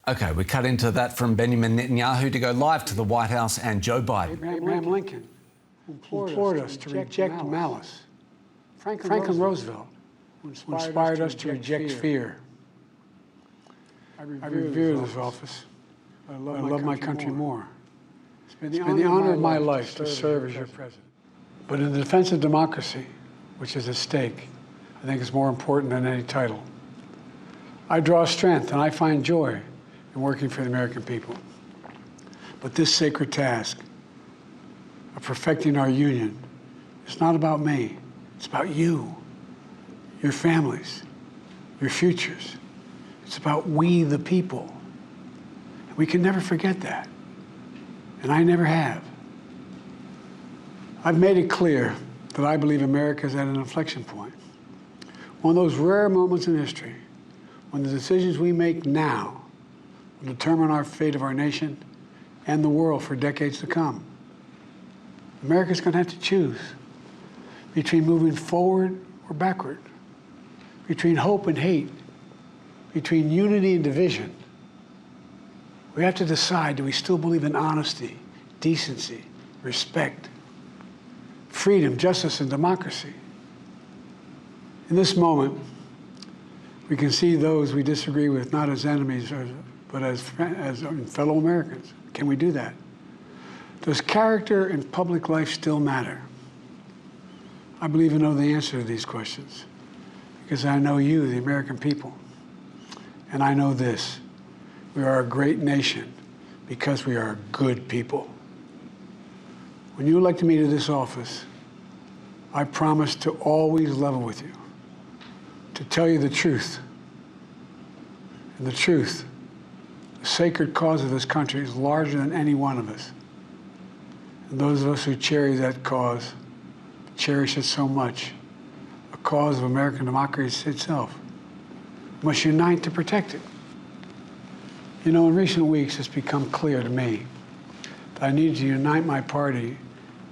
OK, we cut into that from Benjamin Netanyahu to go live to the White House and Joe Biden. Abraham Lincoln implored us to reject malice. Franklin Roosevelt inspired us to reject fear. I revere this office, but I love my country more. It's been the honor of my life to serve as your president. But in the defense of democracy, which is at stake, I think it's more important than any title. I draw strength and I find joy in working for the American people. But this sacred task of perfecting our union is not about me. It's about you, your families, your futures. It's about we, the people. And we can never forget that. And I never have. I've made it clear that I believe America is at an inflection point. One of those rare moments in history when the decisions we make now will determine our fate of our nation and the world for decades to come. America's going to have to choose between moving forward or backward, between hope and hate, between unity and division. We have to decide, do we still believe in honesty, decency, respect, freedom, justice, and democracy? In this moment, we can see those we disagree with not as enemies, but as fellow Americans. Can we do that? Does character in public life still matter? I believe I know the answer to these questions because I know you, the American people. And I know this: we are a great nation because we are good people. When you elected me to this office, I promised to always level with you, to tell you the truth. And the truth, the sacred cause of this country, is larger than any one of us. And those of us who cherish that cause, cherish it so much, a cause of American democracy itself, must unite to protect it. You know, in recent weeks, it's become clear to me that I need to unite my party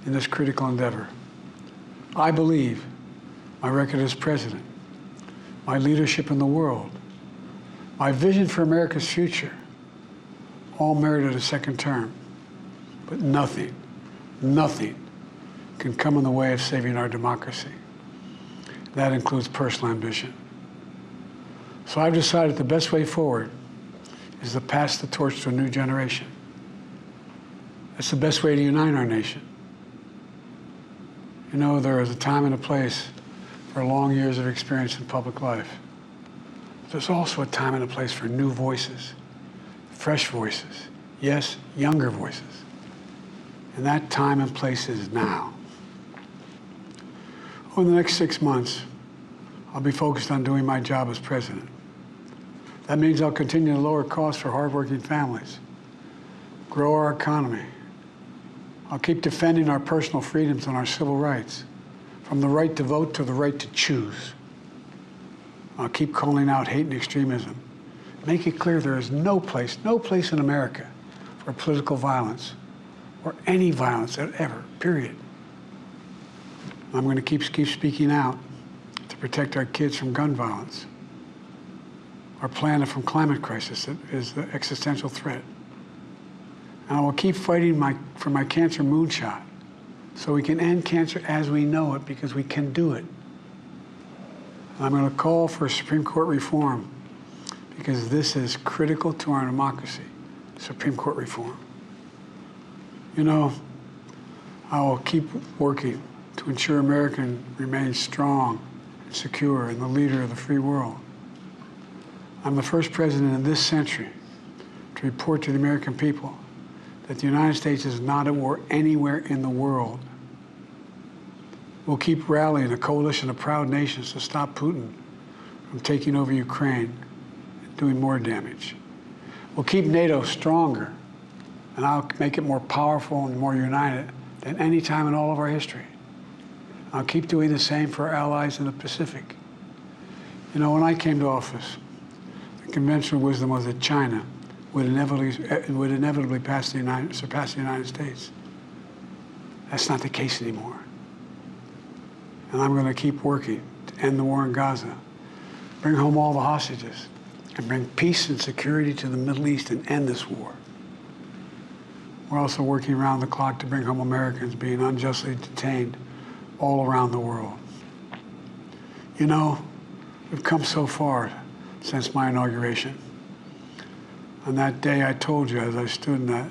in this critical endeavor. I believe my record as president, my leadership in the world, my vision for America's future, all merited a second term. But nothing can come in the way of saving our democracy. That includes personal ambition. So I've decided the best way forward is to pass the torch to a new generation. That's the best way to unite our nation. You know, there is a time and a place for long years of experience in public life. There's also a time and a place for new voices, fresh voices, yes, younger voices. And that time and place is now. Over the next 6 months, I'll be focused on doing my job as president. That means I'll continue to lower costs for hardworking families, grow our economy. I'll keep defending our personal freedoms and our civil rights, from the right to vote to the right to choose. I'll keep calling out hate and extremism. Make it clear there is no place in America for political violence or any violence ever, period. I'm going to keep speaking out to protect our kids from gun violence, our planet from climate crisis that is the existential threat. And I will keep fighting for my cancer moonshot so we can end cancer as we know it, because we can do it. And I'm going to call for Supreme Court reform because this is critical to our democracy, Supreme Court reform. You know, I will keep working to ensure America remains strong and secure and the leader of the free world. I'm the first president in this century to report to the American people that the United States is not at war anywhere in the world. We'll keep rallying a coalition of proud nations to stop Putin from taking over Ukraine and doing more damage. We'll keep NATO stronger, and I'll make it more powerful and more united than any time in all of our history. I'll keep doing the same for our allies in the Pacific. You know, when I came to office, the conventional wisdom was that China would inevitably surpass the United States. That's not the case anymore. And I'm going to keep working to end the war in Gaza, bring home all the hostages, and bring peace and security to the Middle East and end this war. We're also working around the clock to bring home Americans being unjustly detained all around the world. You know, we've come so far since my inauguration. On that day, I told you, as I stood in that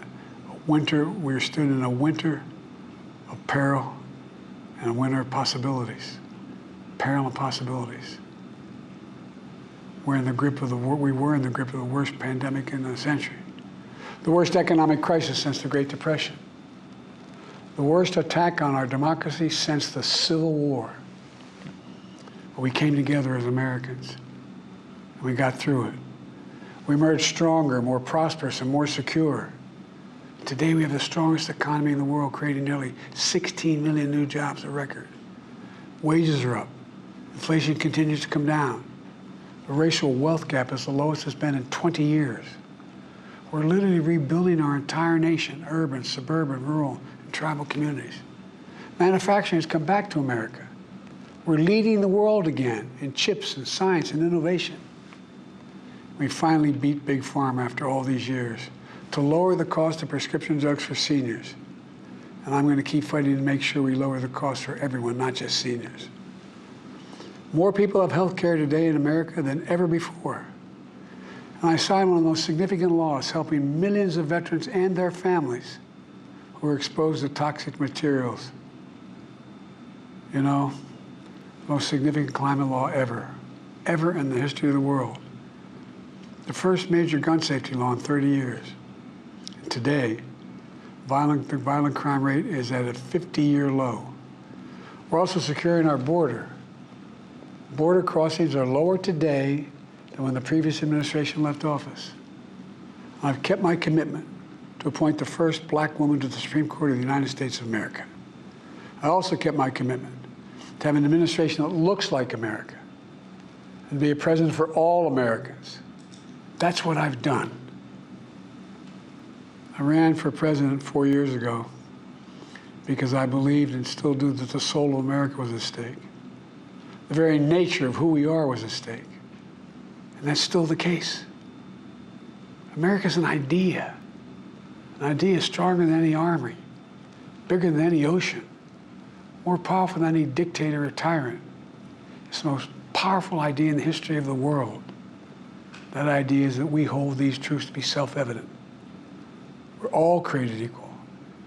winter, we stood in a winter of peril and a winter of possibilities. Peril and possibilities. We were in the grip of the worst pandemic in a century. The worst economic crisis since the Great Depression. The worst attack on our democracy since the Civil War. But we came together as Americans, and we got through it. We emerged stronger, more prosperous, and more secure. Today we have the strongest economy in the world, creating nearly 16 million new jobs, a record. Wages are up. Inflation continues to come down. The racial wealth gap is the lowest it's been in 20 years. We're literally rebuilding our entire nation, urban, suburban, rural, and tribal communities. Manufacturing has come back to America. We're leading the world again in chips and science and innovation. We finally beat Big Pharma after all these years to lower the cost of prescription drugs for seniors. And I'm going to keep fighting to make sure we lower the cost for everyone, not just seniors. More people have health care today in America than ever before. And I signed one of the most significant laws helping millions of veterans and their families who are exposed to toxic materials. You know, the most significant climate law ever in the history of the world. The first major gun safety law in 30 years. And today, the violent crime rate is at a 50-year low. We're also securing our border. Border crossings are lower today than when the previous administration left office. I've kept my commitment to appoint the first black woman to the Supreme Court of the United States of America. I also kept my commitment to have an administration that looks like America and be a president for all Americans. That's what I've done. I ran for president 4 years ago because I believed and still do that the soul of America was at stake. The very nature of who we are was at stake. And that's still the case. America's an idea. An idea stronger than any army, bigger than any ocean, more powerful than any dictator or tyrant. It's the most powerful idea in the history of the world. That idea is that we hold these truths to be self-evident. We're all created equal,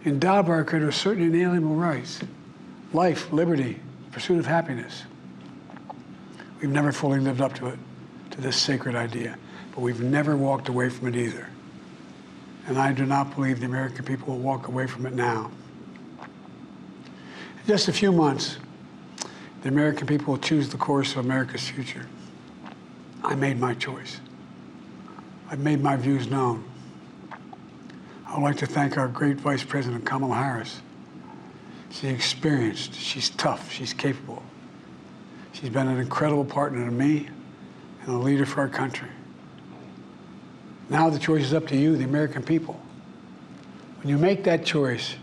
endowed by our Creator with certain inalienable rights: life, liberty, pursuit of happiness. We've never fully lived up to it, to this sacred idea, but we've never walked away from it either. And I do not believe the American people will walk away from it now. In just a few months, the American people will choose the course of America's future. I made my choice. I've made my views known. I would like to thank our great Vice President Kamala Harris. She's experienced, she's tough, she's capable. She's been an incredible partner to me and a leader for our country. Now the choice is up to you, the American people. When you make that choice,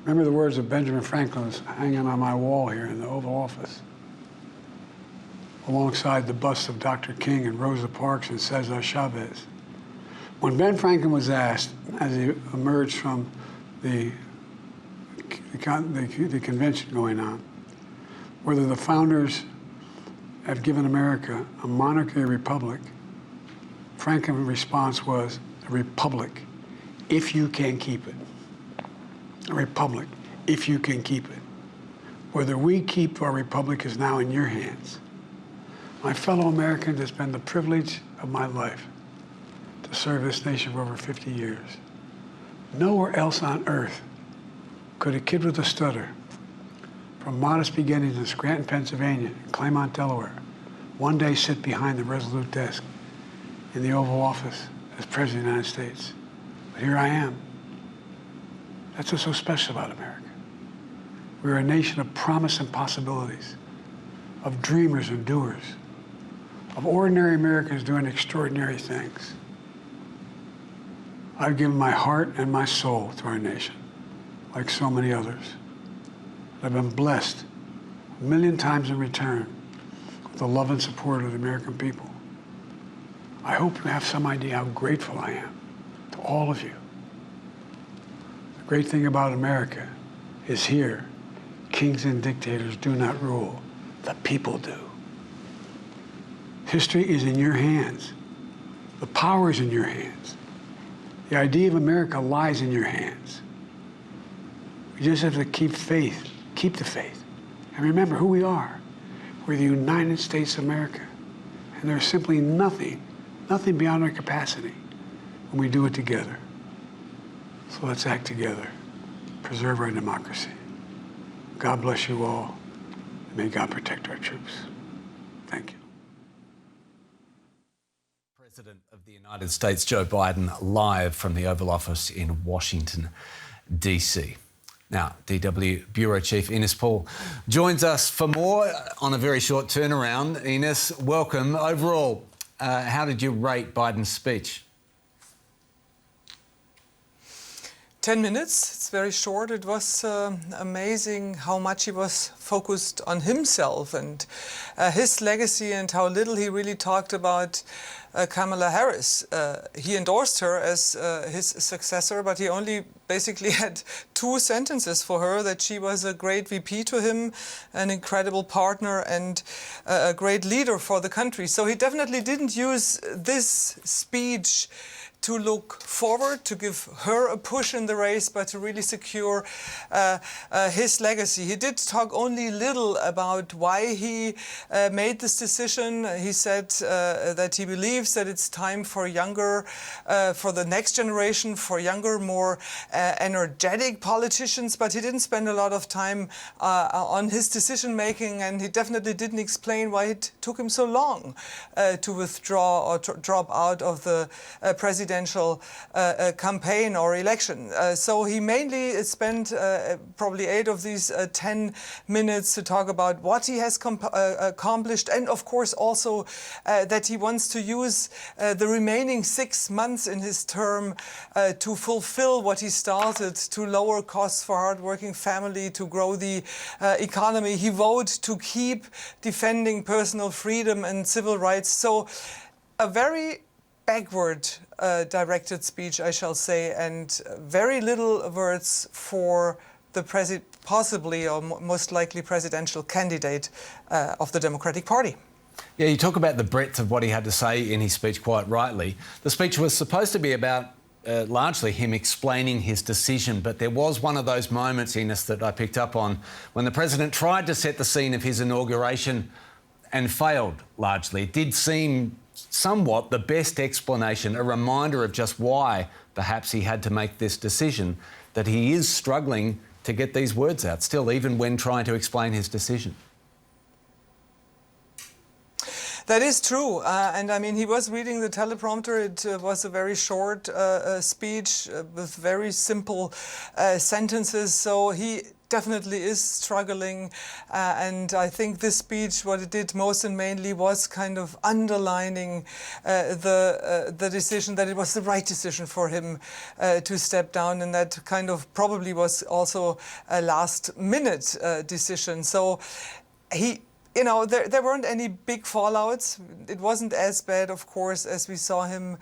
remember the words of Benjamin Franklin that's hanging on my wall here in the Oval Office, alongside the busts of Dr. King and Rosa Parks and Cesar Chavez. When Ben Franklin was asked, as he emerged from the convention going on, whether the founders have given America a monarchy or republic, Franklin's response was, a republic, if you can keep it. A republic, if you can keep it. Whether we keep our republic is now in your hands. My fellow Americans, it's been the privilege of my life to serve this nation for over 50 years. Nowhere else on earth could a kid with a stutter, from modest beginnings in Scranton, Pennsylvania, and Claymont, Delaware, one day sit behind the resolute desk in the Oval Office as President of the United States. But here I am. That's what's so special about America. We're a nation of promise and possibilities, of dreamers and doers, of ordinary Americans doing extraordinary things. I've given my heart and my soul to our nation, like so many others. I've been blessed a million times in return with the love and support of the American people. I hope you have some idea how grateful I am to all of you. The great thing about America is here, kings and dictators do not rule, the people do. History is in your hands. The power is in your hands. The idea of America lies in your hands. We just have to keep faith, keep the faith, and remember who we are. We're the United States of America, and there's simply nothing beyond our capacity when we do it together. So let's act together, preserve our democracy. God bless you all, and may God protect our troops. Thank you. President of the United States, Joe Biden, live from the Oval Office in Washington, D.C. Now, DW Bureau Chief Ines Paul joins us for more on a very short turnaround. Ines, welcome. Overall, how did you rate Biden's speech? 10 minutes. It's very short. It was amazing how much he was focused on himself and his legacy and how little he really talked about Kamala Harris. He endorsed her as his successor, but he only basically had 2 sentences for her, that she was a great VP to him, an incredible partner and a great leader for the country. So he definitely didn't use this speech to look forward, to give her a push in the race, but to really secure his legacy. He did talk only little about why he made this decision. He said that he believes that it's time for younger, for the next generation, for younger, more energetic politicians, but he didn't spend a lot of time on his decision-making, and he definitely didn't explain why it took him so long to withdraw or drop out of the presidential campaign or election. So he mainly spent probably 8 of these 10 minutes to talk about what he has accomplished, and of course also that he wants to use the remaining 6 months in his term to fulfill what he started, to lower costs for hardworking family, to grow the economy. He vowed to keep defending personal freedom and civil rights. So a very backward directed speech, I shall say, and very little words for the possibly or most likely presidential candidate of the Democratic Party. Yeah, you talk about the breadth of what he had to say in his speech quite rightly. The speech was supposed to be about largely him explaining his decision, but there was one of those moments, Ines, that I picked up on when the president tried to set the scene of his inauguration and failed largely. It did seem somewhat the best explanation, a reminder of just why perhaps he had to make this decision, that he is struggling to get these words out still, even when trying to explain his decision. That is true. And I mean, he was reading the teleprompter. It was a very short speech with very simple sentences. So he definitely is struggling, and I think this speech, what it did most and mainly was kind of underlining the decision, that it was the right decision for him to step down, and that kind of probably was also a last-minute decision. So you know, there weren't any big fallouts. It wasn't as bad, of course, as we saw him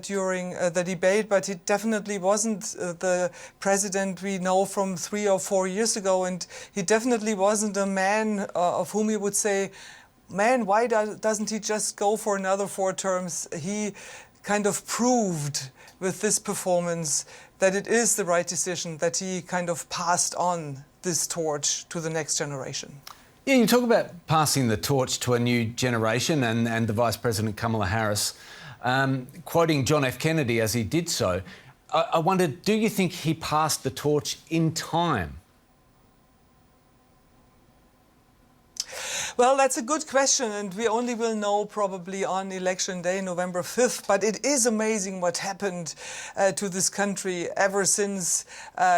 during the debate, but he definitely wasn't the president we know from 3 or 4 years ago, and he definitely wasn't a man of whom you would say, man, why doesn't he just go for another 4 terms? He kind of proved with this performance that it is the right decision, that he kind of passed on this torch to the next generation. Yeah, you talk about passing the torch to a new generation and the Vice President Kamala Harris, quoting John F. Kennedy as he did so. I wondered, do you think he passed the torch in time? Well, that's a good question, and we only will know probably on election day, November 5th. But it is amazing what happened to this country ever since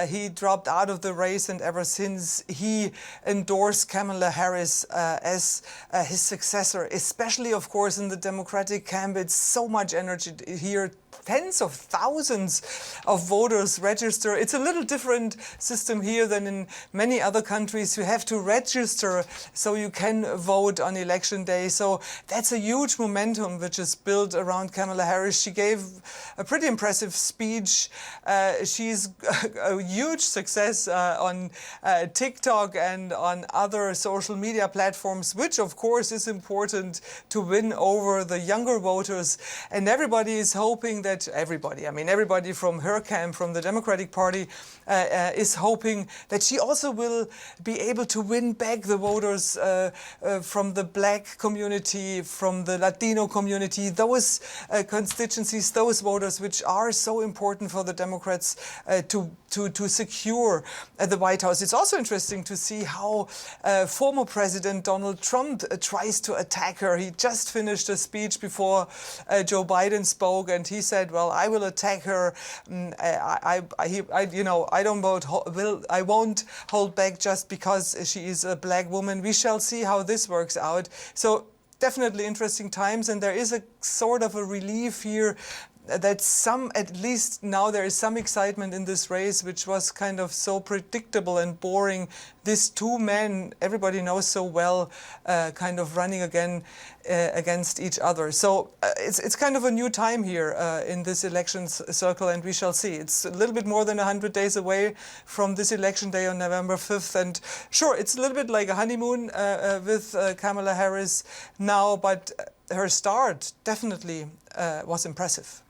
he dropped out of the race, and ever since he endorsed Kamala Harris as his successor, especially, of course, in the Democratic camp. It's so much energy here. tens of thousands of voters register. It's a little different system here than in many other countries. You have to register so you can vote on election day. So that's a huge momentum which is built around Kamala Harris. She gave a pretty impressive speech. She's a huge success on TikTok and on other social media platforms, which of course is important to win over the younger voters. And everybody is hoping that everybody from her camp, from the Democratic Party, is hoping that she also will be able to win back the voters from the Black community, from the Latino community, those constituencies, those voters which are so important for the Democrats to secure the White House. It's also interesting to see how former President Donald Trump tries to attack her. He just finished a speech before Joe Biden spoke, and he said, "Well, I will attack her. I won't hold back just because she is a Black woman." We shall see how this works out. So definitely interesting times, and there is a sort of a relief here that at least now there is some excitement in this race, which was kind of so predictable and boring. These two men, everybody knows so well, kind of running again against each other. So it's kind of a new time here in this elections circle, and we shall see. It's a little bit more than 100 days away from this election day on November 5th. And sure, it's a little bit like a honeymoon with Kamala Harris now, but her start definitely was impressive.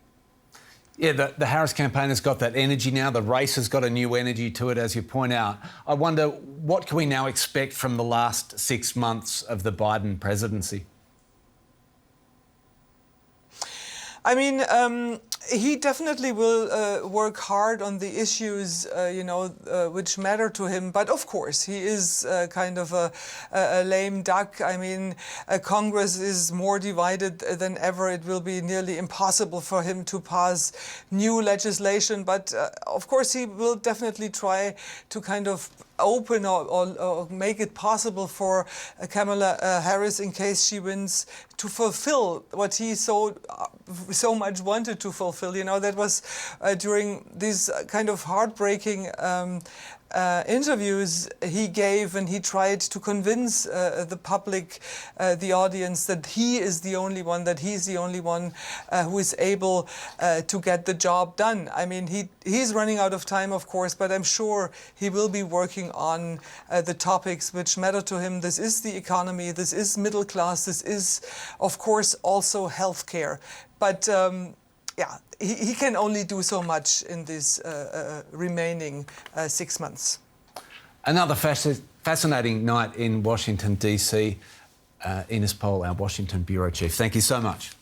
Yeah, the Harris campaign has got that energy now. The race has got a new energy to it, as you point out. I wonder, what can we now expect from the last 6 months of the Biden presidency? I mean, he definitely will work hard on the issues, which matter to him. But of course, he is kind of a lame duck. I mean, Congress is more divided than ever. It will be nearly impossible for him to pass new legislation. But of course, he will definitely try to kind of open or make it possible for Kamala Harris, in case she wins, to fulfill what he so much wanted to fulfill. You know, that was during these kind of heartbreaking interviews he gave, and he tried to convince the public, the audience, that he is the only one, that he's the only one who is able to get the job done. I mean, he's running out of time, of course, but I'm sure he will be working on the topics which matter to him. This is the economy, this is middle class, this is, of course, also healthcare. But he can only do so much in these remaining 6 months. Another fascinating night in Washington, D.C. Ines Pohl, our Washington bureau chief. Thank you so much.